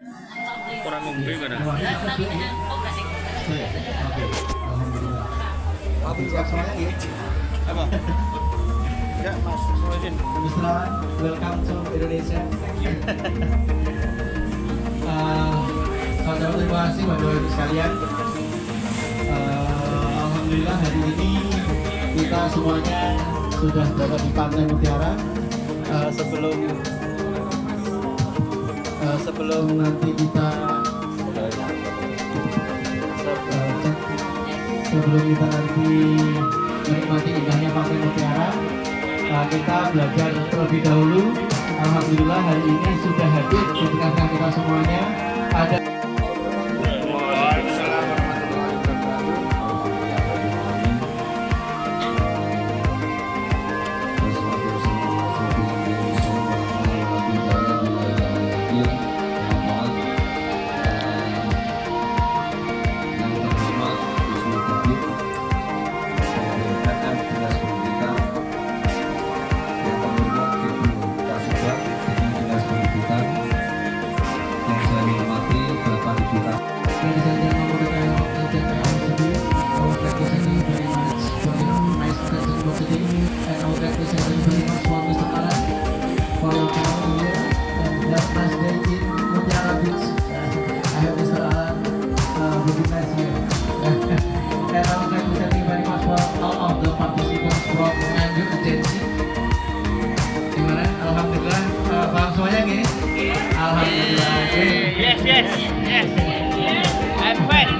Kurang ngombe kadang. Oke, alhamdulillah. Apa siap semuanya ya? Apa? Ya, Mas Muhyiddin. Mister, welcome to Indonesia. Saudara terima kasih Bapak Ibu sekalian. Alhamdulillah hari ini kita semuanya sudah berada di Pantai Mutiara. Sebelum nanti kita menikmati indahnya Pantai Mutiara, kita belajar terlebih dahulu. Alhamdulillah hari ini sudah hadir di tengah-tengah kita semuanya ada Yes. I'm fine.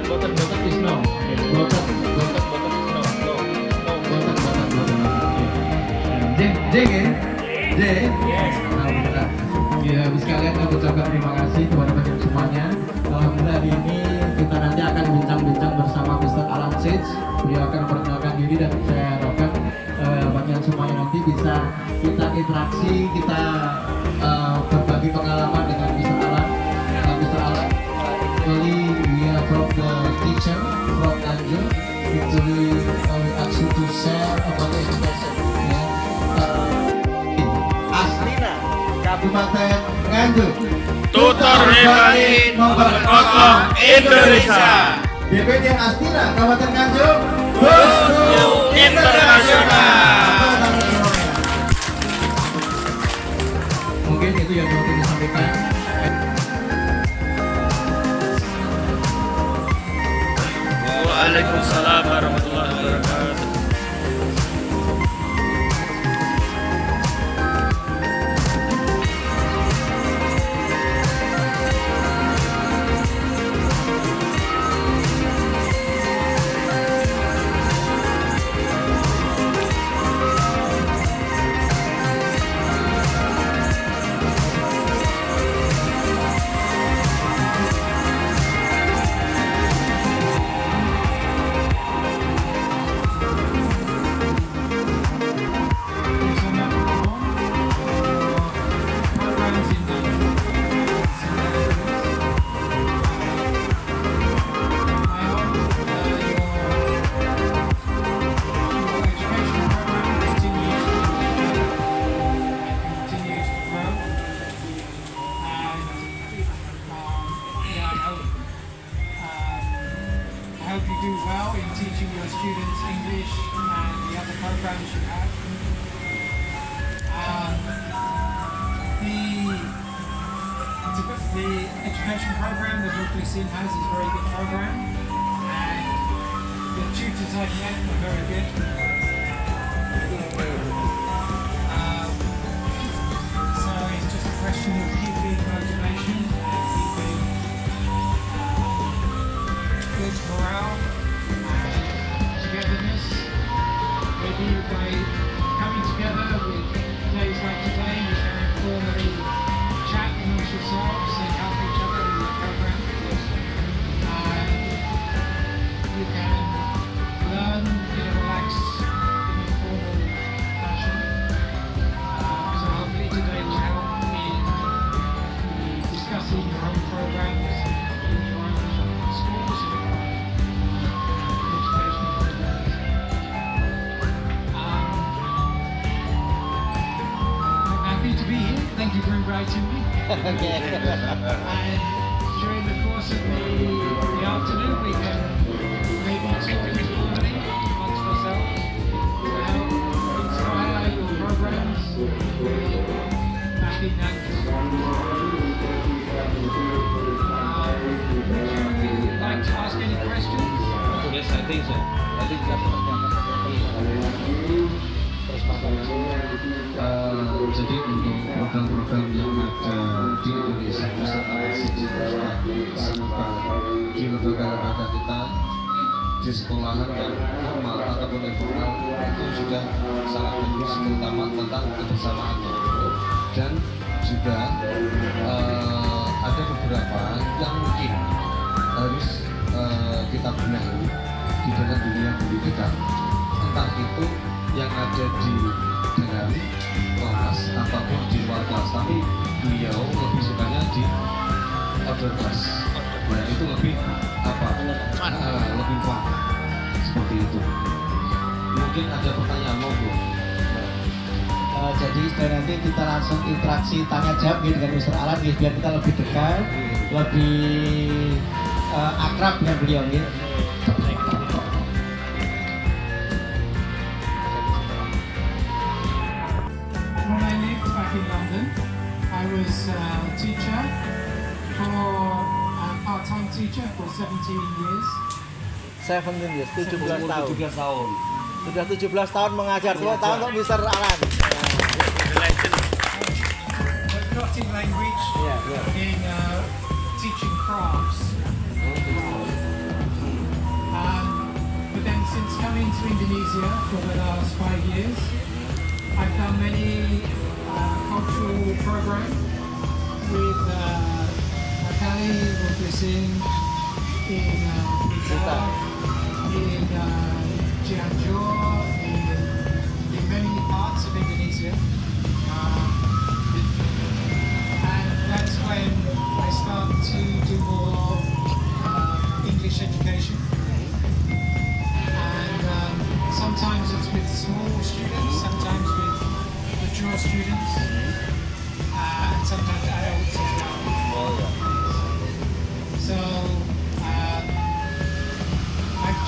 Boten is no. Boten is no. Jeng ya? Yes. Alhamdulillah. Ya, sekalian kami ucapkan terima kasih kepada bagian semuanya. Alhamdulillah hari ini kita nanti akan bincang-bincang bersama Mr. Alan Sage. Beliau akan memperkenalkan diri dan saya harapkan bagian semuanya nanti bisa kita interaksi, kita berbagi pengalaman dengan Mr. Alan. Mr. Alan, actually we are from the teacher from Nganjuk. Actually we ask you to share about the education. Aslina, Kabupaten Nganjuk. Tutor Hebani memperkokoh Indonesia. DPD Astina Kabupaten Nganjuk. Internasional. Mungkin itu yang mau kita sampaikan. Waalaikumsalam warahmatullahi wabarakatuh. Do well in teaching your students English and the other programs you have. The education program that Berkeley Sin has is a very good program, and the tutors I've met are very good. So it's just a question of keeping motivation and keeping good morale and togetherness. Maybe by coming together with days like today, you can informally chat amongst yourselves and help each other with your program. And you can learn in a relaxed you bring right to me. And during the course of the afternoon, we can maybe talk informally amongst ourselves about inspire your programs back in Nantes. Would you like to ask any questions? Yes, I think so. I think that's jadi untuk program-program yang ada di Indonesia beserta di lembaga kita di sekolahan yang formal ataupun informal itu sudah sangat bagus, terutama tentang kebersamaan, dan juga ada beberapa yang mungkin harus kita benahi di dalam dunia pendidikan, entah itu yang ada di dalam kelas ataupun di luar kelas, tapi beliau lebih sukanya di outdoor class. Nah itu lebih lebih fun seperti itu. Mungkin ada pertanyaan, monggo. Jadi nanti kita langsung interaksi tanya jawab gitu dengan Mr. Alan gitu, biar kita lebih dekat, lebih akrab dengan beliau gitu. When I lived back in London, I was a teacher part-time teacher for 17 years. 17 years, 17 tahun. 17 tahun. Sudah 17 tahun mengajar, 10 tahun untuk Mr. Alan. But not in language, in teaching crafts. But then since coming to Indonesia for the last 5 years, I've done many cultural programs with Akali Muklisin in Blitar, in Cianjur, in many parts of Indonesia. And that's when I start to do more English education. And sometimes it's with small students, sometimes with mature students, and sometimes adults as well. So I've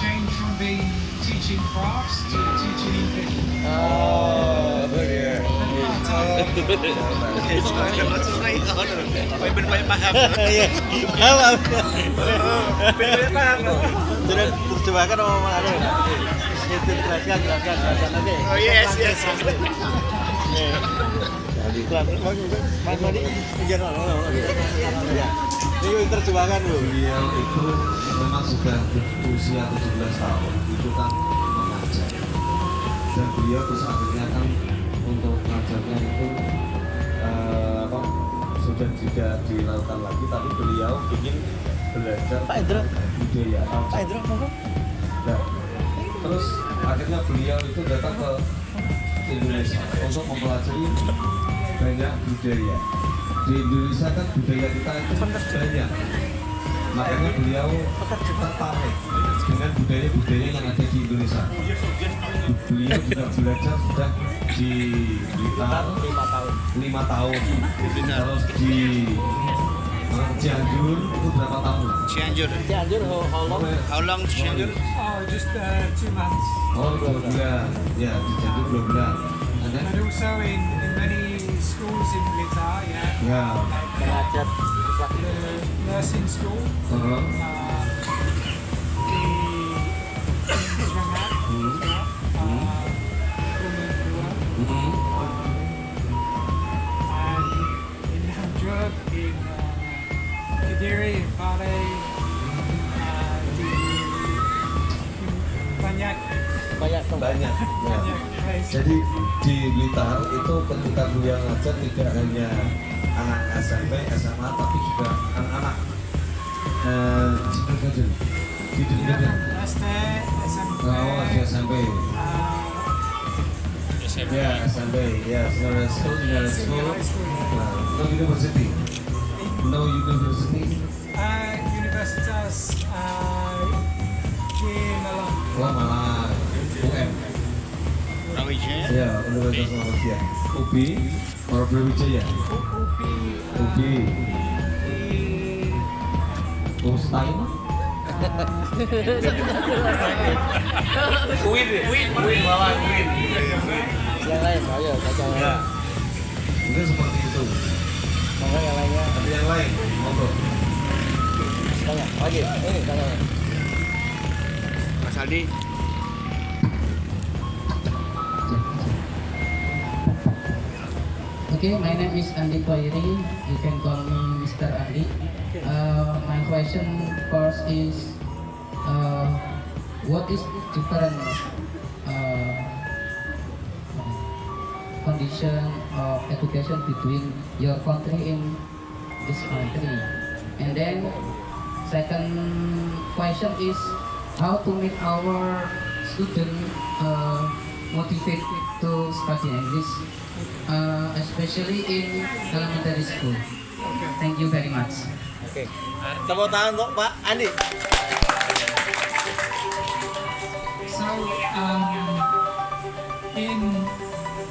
changed from being teaching crafts to teaching English. Sudah terjebakkan sama Anu. Itu jelaskan nanti. Oh yes. Jadi Mas Madi biar ini terjebakkan loh. Beliau itu memang sudah berusia 17 tahun, itu kan mengajar. Dan beliau terus akhirnya kan untuk mengajarnya itu sudah tidak dilakukan lagi, tapi beliau ingin belajar Pak Indra. budaya. Pak Indra apa? Nah, terus akhirnya beliau itu datang ke Indonesia untuk mempelajari banyak budaya. Di Indonesia kan budaya kita itu banyak, makanya beliau tertarik dengan budaya-budaya yang ada di Indonesia. Beliau juga belajar sudah di Blitar 5 tahun, terus di Cianjur itu berapa tahun? Cianjur. How long to Cianjur? Oh, just 2 months. Oh, 2 bulan. Ya, di Cianjur 2 bulan. And then, But also in many schools in Blitar, ya, Mengajar the nursing school, the Shanghai, and in Hamjurg, in Kediri, in Pare, banyak banyak banyak. Ya. place. Jadi di Blitar itu ketika beliau ngajar tidak hanya anak SMP, SMA, tapi juga anak-anak di Yeah, dunia. SD, SMP, Oh, di SMP. Ya, SMP. Ya, senior school, junior school. high school. Nah, no university. No university. Universitas di Malang. Oh, malah UM. Brawijaya. Ya, Universitas Malaysia. UB Para Brawijaya. Ubi. Mustain. Win malah win. Yang lain, ayo kacau. Ya. Mungkin seperti itu. Monggo yang lainnya. Tapi yang lain, monggo. Tanya lagi. Ini tanya. Mas Aldi. Okay, my name is Andi Koiri. You can call me Mr. Andi. My question first is, what is different condition of education between your country and this country? And then, second question is, how to make our student motivate to study English, especially in elementary school. Thank you very much. Oke. Tepuk tangan kok Pak Andi. So,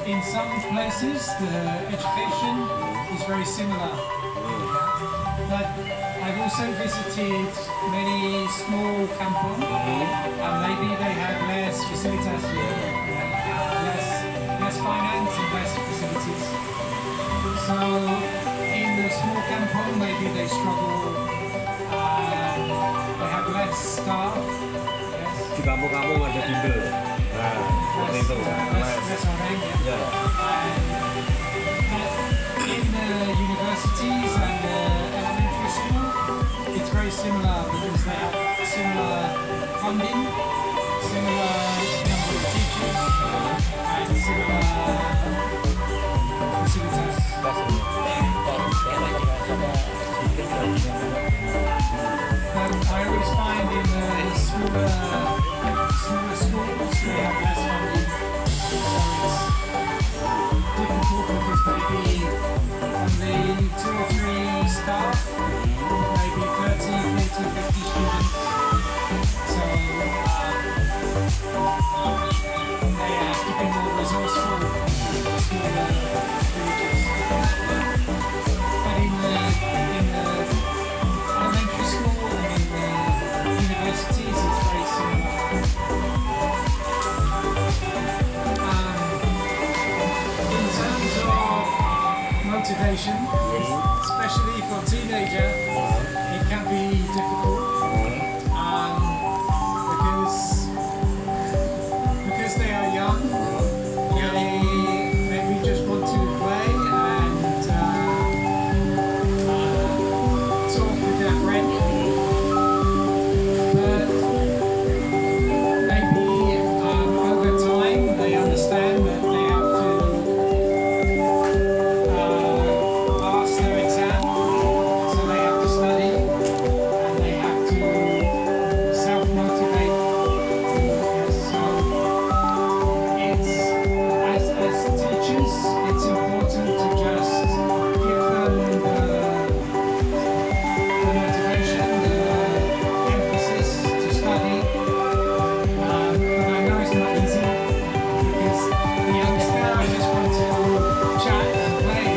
in some places the education is very similar, but I've also visited many small kampung, and maybe they have less facilities, less finance and less facilities. So in the small kampung, maybe they struggle. They have less staff. Yes. Di kampung-kampung ada bimbel. Nah, seperti itu. Less orang, Ya. But in the universities and the elementary school, it's very similar because they have similar funding, similar number of teachers, and similar facilities. I always find in the smaller schools they have less funding, so it's difficult because maybe only 2 or 3 staff, maybe 30, 40, 50 students. So they have to be more resourceful in the smaller villages. But in the elementary school and in the universities, it's very similar. In terms of motivation, especially for a teenager, it can be difficult because they are young. They maybe just want to play and talk with their friends. But maybe over time they understand that they have to pass their exam, so they have to study and they have to self-motivate. So it's as teachers, it's important to just give them the motivation, the emphasis to study. But I know it's not easy because the youngster just want to chat and play.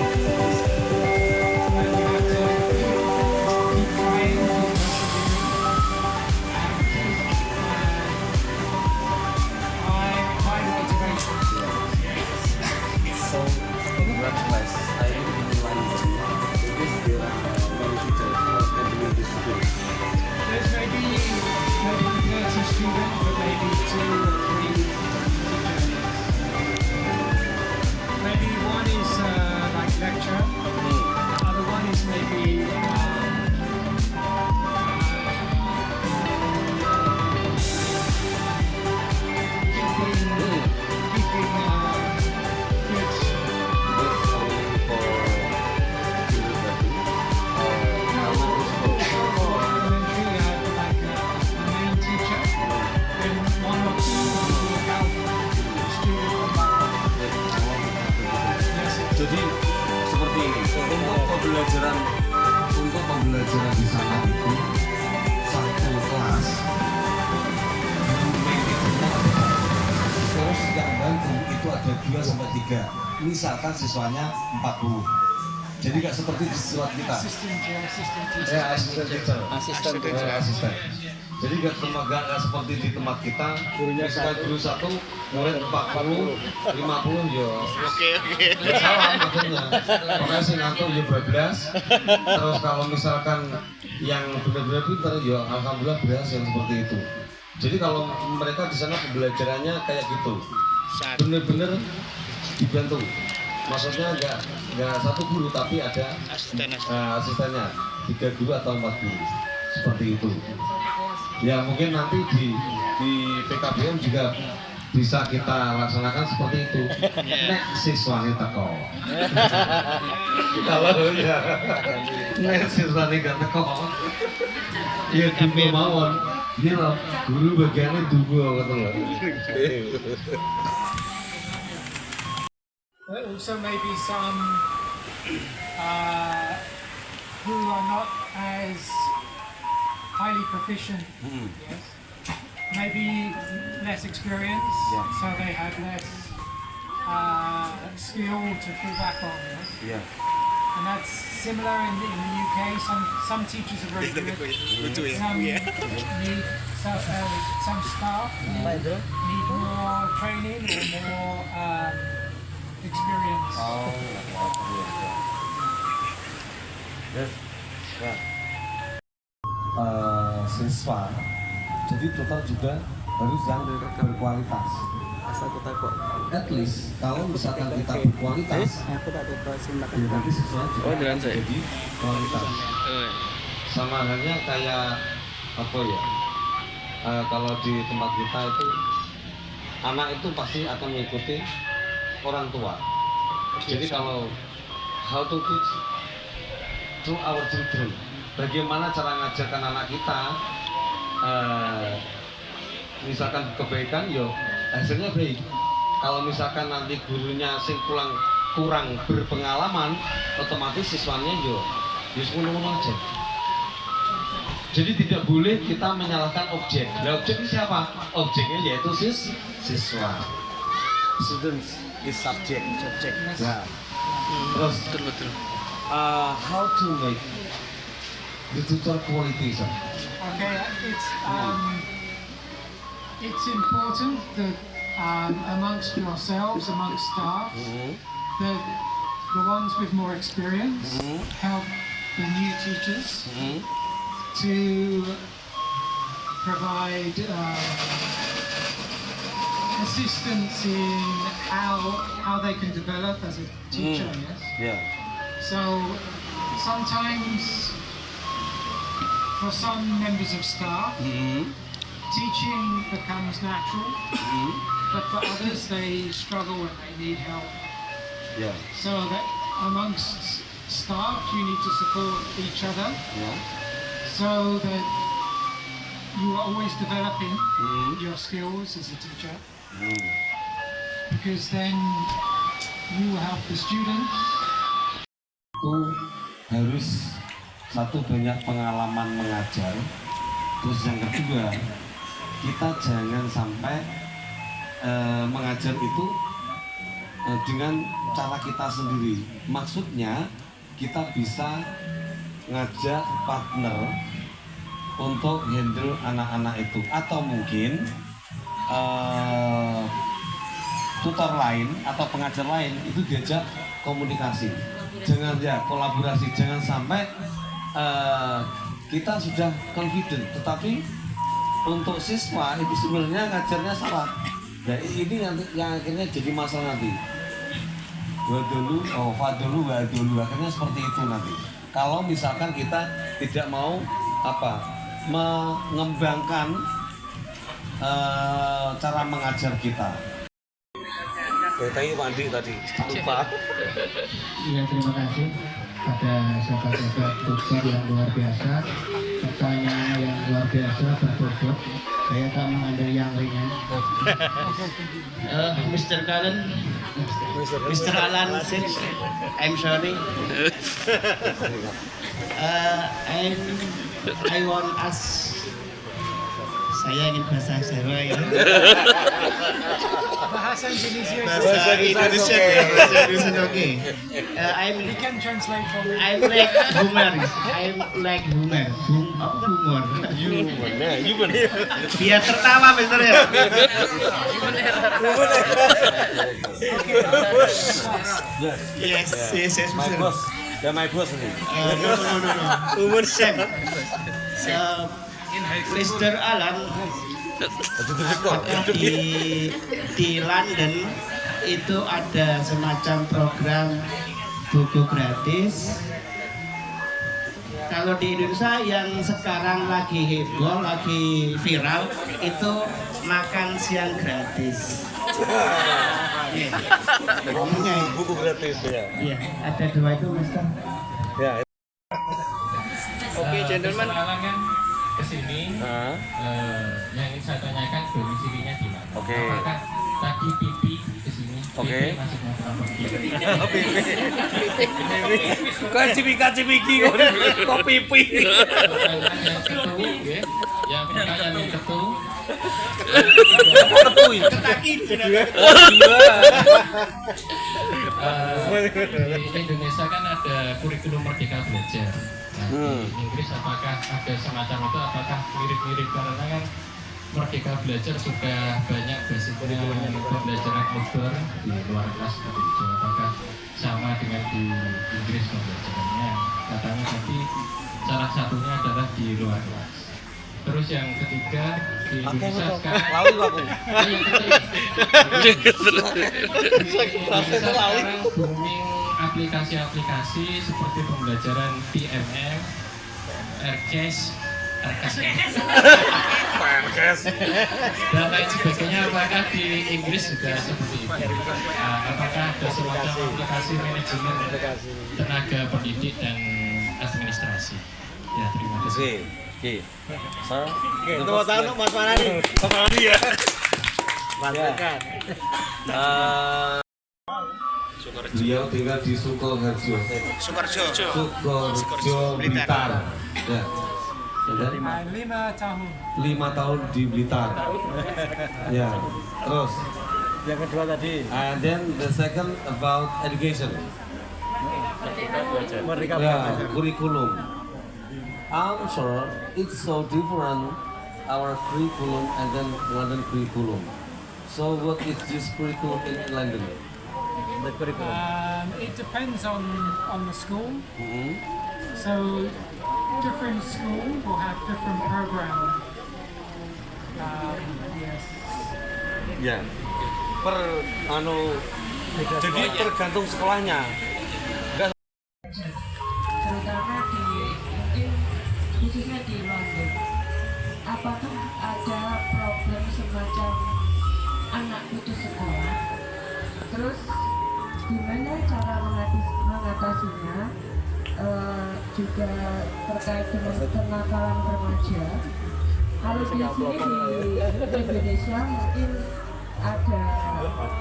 But you have to keep trying, keep high motivation. So, in that class, I live in London. Because there are many teachers attending this school. There's maybe 30 students, but maybe 2 or 3 teachers. Maybe one is like lecturer, other one is maybe keeping good. That's only for university. Elementary school. For elementary, I have like a main teacher, and 1 or 2 will look out student on that one. Yes, Jadi seperti ini untuk pembelajaran di sana itu satu kelas terus yang bantu itu ada 2-3. Misalkan siswanya 40. Jadi nggak seperti di surat kita. Assistant teacher. Ya, asisten teacher. Asisten Ya, asisten. Jadi nggak seperti di tempat kita. Gurunya Misalkan satu. guru satu, murid 40, 50 ya. Oke. Ya salah maksudnya. Makanya sih ngantuk ya 12. Terus kalau misalkan yang benar-benar pintar ya alhamdulillah berhasil seperti itu. Jadi kalau mereka di sana pembelajarannya kayak gitu. Benar-benar dibantu. Maksudnya nggak satu guru tapi ada asistennya 3 guru atau 4 guru seperti itu. Ya mungkin nanti di PKBM juga bisa kita laksanakan seperti itu. Nek siswanya teko. Kalau ya nek siswanya gak teko. Ya dulu mawon. Ini loh guru bagiannya dulu gitu loh. Also maybe some who are not as highly proficient. Yes. Maybe less experience, so they have less skill to fall back on. Yes? Yeah. And that's similar in the UK. Some teachers are very good. Some need some staff need more training or more experience. Siswa jadi total juga harus yang berkualitas. Asal aku takut. At least kalau misalkan kita berkualitas Aku tak tahu ya nanti siswa juga jadi kualitas. Sama halnya kayak apa ya, kalau di tempat kita itu anak itu pasti akan mengikuti orang tua. Jadi kalau how to teach to our children, bagaimana cara ngajarkan anak kita, misalkan kebaikan, yo hasilnya baik. Kalau misalkan nanti gurunya sing kurang berpengalaman, otomatis siswanya yo ngono aja. Jadi tidak boleh kita menyalahkan objek. Nah, objek ini siapa? Objeknya yaitu siswa. Students is subject. Nah, terus Betul. how to make the tutor quality, sir? Okay, it's important that amongst yourselves, amongst staff, that the ones with more experience help the new teachers to provide assistance in how they can develop as a teacher. Yes. Yeah. So sometimes for some members of staff, teaching becomes natural, but for others they struggle and they need help. Yeah. So that amongst staff you need to support each other Yeah. so that you are always developing your skills as a teacher, because then you will help the students. Itu harus satu banyak pengalaman mengajar. Terus yang kedua, kita jangan sampai mengajar itu dengan cara kita sendiri. Maksudnya kita bisa ngajak partner untuk handle anak-anak itu, atau mungkin tutor lain atau pengajar lain itu diajak komunikasi, jangan ya kolaborasi, jangan sampai kita sudah confident tetapi untuk siswa itu sebenarnya ngajarnya salah. Nah ini yang akhirnya jadi masalah nanti. Fadulu, akhirnya seperti itu nanti. Kalau misalkan kita tidak mau mengembangkan cara mengajar kita. Tadi mandi tadi lupa. Iya, terima kasih pada sahabat-sahabat tutor yang luar biasa, pertanyaan yang luar biasa berbobot. Saya tak mengandalkan yang ringan. Mr. Alan, I'm sorry. I want ask saya ingin bahasa Jawa ya. Bahasa Indonesia. Bahasa Indonesia ya, bahasa Indonesia oke. We can translate from I'm like humor. I'm like humor. Humor. Biar tertawa Mister ya. Yes, My Mister. boss. Yeah, my boss nih. No. Humor Sam. Mr. Alan di London itu ada semacam program buku gratis. Kalau di Indonesia yang sekarang lagi heboh, lagi viral itu makan siang gratis. Ngomongnya Buku gratis ya. iya, ada dua itu Mister. Ya. Oke, gentlemen. Sekarang kan kesini, Nah, yang ingin saya tanyakan domisilinya di mana? Oke. Apakah tadi pipi kesini? Oke. Pipi masih mau pergi? kok cipika-cipiki kok pipi. Pertanyaan yang ketu, ya. Yang pertanyaan yang ketu. Di Indonesia kan ada kurikulum Merdeka Belajar. Nah, di Inggris apakah ada semacam itu? Apakah mirip-mirip karena kan Merdeka Belajar juga banyak basicnya pembelajaran outdoor di luar kelas seperti itu. Apakah sama dengan di Inggris pembelajarannya? Katanya tadi salah satunya adalah di luar kelas. Terus yang ketiga di Indonesia sekarang Lalu aku. yang ketiga di Indonesia sekarang booming aplikasi-aplikasi seperti pembelajaran PMM, RCAS, dan lain sebagainya. Apakah di Inggris juga seperti itu? Apakah ada semacam aplikasi manajemen tenaga pendidik dan administrasi? Ya, terima kasih. Oke. Sir. Tepuk tangan untuk Mas Farani. Mas Farani ya. Mantap. Beliau tinggal di Sukoharjo. Sukoharjo Blitar. Ya. Dan 5 tahun. 5 tahun di Blitar. Ya. Terus. Yang kedua tadi. And then the second about education. Merdeka Ya, kurikulum. I'm sure it's so different our curriculum and then London curriculum. So what is this curriculum in London? The curriculum. It depends on the school. Mhm. So different school will have different program. Yes. Ya. Jadi tergantung sekolahnya. Terutama di mungkin khususnya di London, apakah ada problem semacam anak putus sekolah, terus gimana cara mengatasinya, juga terkait dengan kenakalan remaja. Kalau di sini di Indonesia mungkin ada,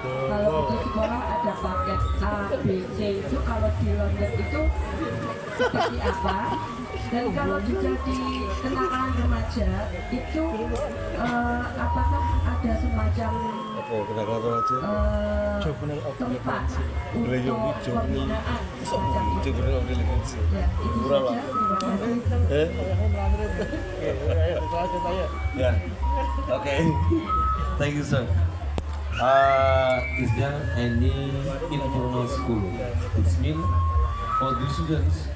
kalau putus sekolah ada paket A, B, C, itu kalau di London itu seperti apa? Dan kalau juga di kenakalan remaja itu apakah ada semacam tempat untuk pembinaan semacam itu? Ya, itu saja. Terima kasih. Yeah. Okay. Thank you, sir. Is there any informal school? It's mean for the students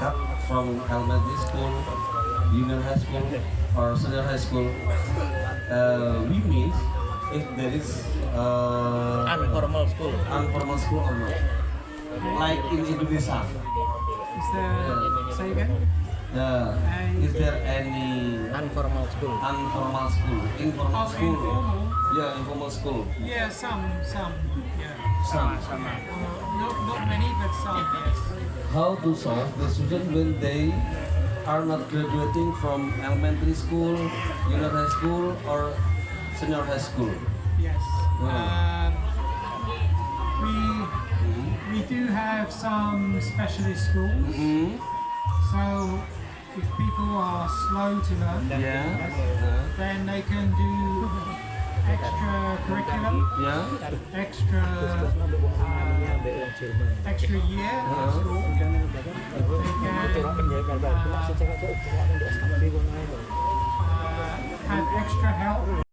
cut from elementary school, junior high school, or senior high school. We mean if there is Informal school. informal school or not, like in Indonesia. Is there, say again? Is there any Informal school. informal school? Informal Oh, school. informal? Yeah, informal school. Yeah, some, yeah. Some. Not many, but some, yes. How to solve the student when they are not graduating from elementary school, junior high school, or senior high school? Yes. Yeah. We do have some specialist schools. Mm-hmm. So if people are slow to learn, Ya. then they can do extra curriculum, Ya. extra year at school. They can have extra help